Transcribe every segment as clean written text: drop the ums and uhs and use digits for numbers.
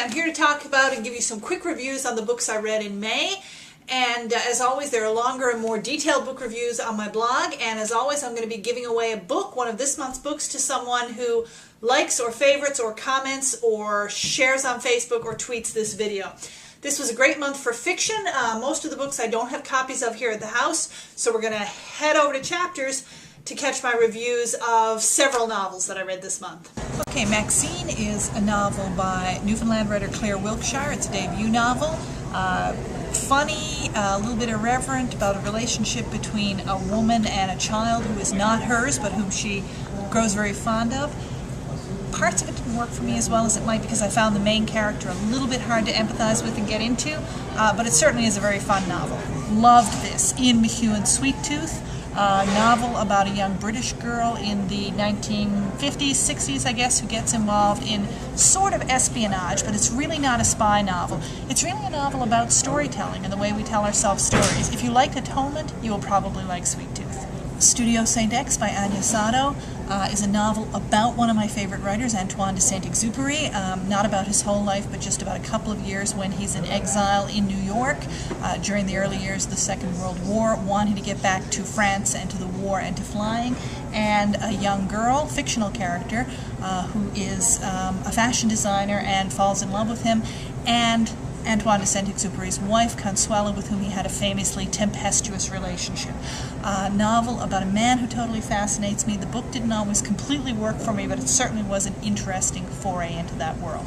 I'm here to talk about and give you some quick reviews on the books I read in May. And as always, there are longer and more detailed book reviews on my blog. And as always, I'm going to be giving away a book, one of this month's books, to someone who likes or favorites or comments or shares on Facebook or tweets this video. This was a great month for fiction. Most of the books I don't have copies of here at the house, so we're going to head over to Chapters to catch my reviews of several novels that I read this month. Okay, Maxine is a novel by Newfoundland writer Claire Wilkshire. It's a debut novel. Funny, a little bit irreverent, about a relationship between a woman and a child who is not hers, but whom she grows very fond of. Parts of it didn't work for me as well as it might because I found the main character a little bit hard to empathize with and get into, but it certainly is a very fun novel. Loved this. Ian McEwan's Sweet Tooth. A novel about a young British girl in the 1950s, 60s, I guess, who gets involved in sort of espionage, but it's really not a spy novel. It's really a novel about storytelling and the way we tell ourselves stories. If you liked Atonement, you will probably like Sweet Tooth. Studio Saint X by Anya Sato is a novel about one of my favorite writers, Antoine de Saint-Exupéry. Not about his whole life, but just about a couple of years when he's in exile in New York during the early years of the Second World War, wanting to get back to France and to the war and to flying, and a young girl, fictional character, who is a fashion designer and falls in love with him, and Antoine de Saint-Exupéry's wife, Consuela, with whom he had a famously tempestuous relationship. A novel about a man who totally fascinates me. The book didn't always completely work for me, but it certainly was an interesting foray into that world.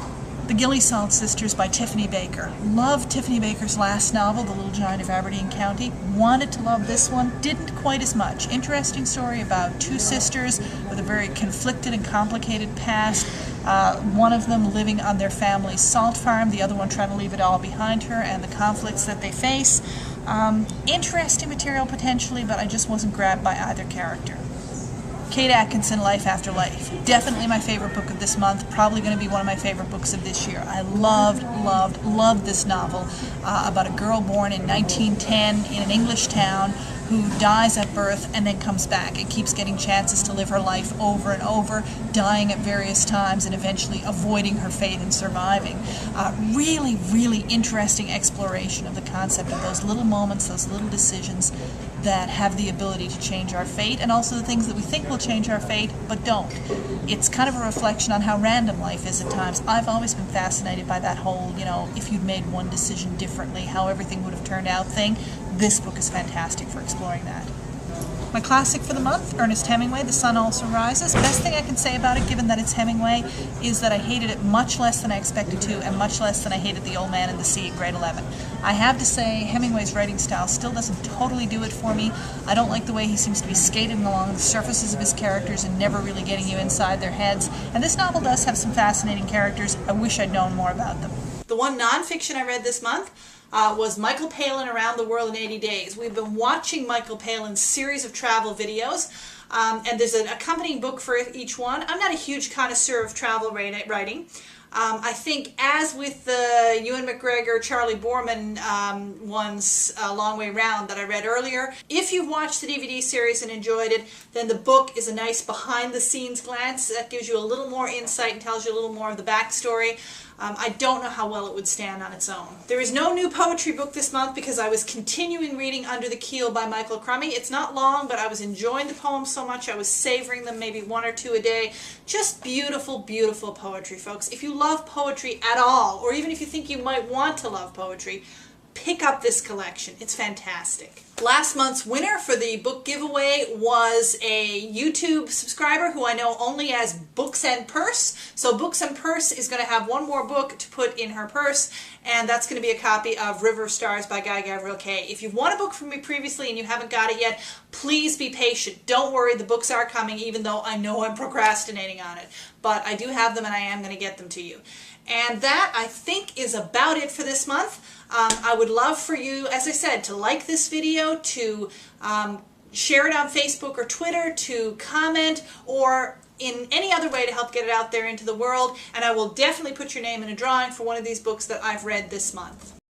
The Gilly-Salt Sisters by Tiffany Baker. Loved Tiffany Baker's last novel, The Little Giant of Aberdeen County. Wanted to love this one, didn't quite as much. Interesting story about two sisters with a very conflicted and complicated past. One of them living on their family's salt farm, the other one trying to leave it all behind her, and the conflicts that they face. Interesting material potentially, but I just wasn't grabbed by either character. Kate Atkinson, Life After Life. Definitely my favorite book of this month, probably going to be one of my favorite books of this year. I loved this novel about a girl born in 1910 in an English town who dies at birth and then comes back and keeps getting chances to live her life over and over, dying at various times and eventually avoiding her fate and surviving. Really interesting exploration of the concept of those little moments, those little decisions that have the ability to change our fate, and also the things that we think will change our fate but don't. It's kind of a reflection on how random life is at times. I've always been fascinated by that whole, if you'd made one decision differently, how everything would have turned out thing. This book is fantastic for exploring that. My classic for the month, Ernest Hemingway, The Sun Also Rises. Best thing I can say about it, given that it's Hemingway, is that I hated it much less than I expected to, and much less than I hated The Old Man and the Sea at grade 11. I have to say, Hemingway's writing style still doesn't totally do it for me. I don't like the way he seems to be skating along the surfaces of his characters and never really getting you inside their heads. And this novel does have some fascinating characters. I wish I'd known more about them. The one nonfiction I read this month was Michael Palin Around the World in 80 Days. We've been watching Michael Palin's series of travel videos, and there's an accompanying book for each one. I'm not a huge connoisseur of travel writing. I think, as with the Ewan McGregor, Charlie Boorman ones, Long Way Round, that I read earlier, if you've watched the DVD series and enjoyed it, then the book is a nice behind-the-scenes glance that gives you a little more insight and tells you a little more of the backstory. I don't know how well it would stand on its own. There is no new poetry book this month because I was continuing reading Under the Keel by Michael Crummy. It's not long, but I was enjoying the poems so much I was savoring them, maybe one or two a day. Just beautiful poetry, folks. If you love poetry at all, or even if you think you might want to love poetry, pick up this collection. It's fantastic. Last month's winner for the book giveaway was a YouTube subscriber who I know only as Books and Purse. So Books and Purse is going to have one more book to put in her purse, and that's going to be a copy of River of Stars by Guy Gavriel Kay. If you've won a book from me previously and you haven't got it yet, please be patient. Don't worry, the books are coming, even though I know I'm procrastinating on it. But I do have them and I am going to get them to you. And that, I think, is about it for this month. I would love for you, as I said, to like this video, to share it on Facebook or Twitter, to comment, or in any other way to help get it out there into the world. And I will definitely put your name in a drawing for one of these books that I've read this month.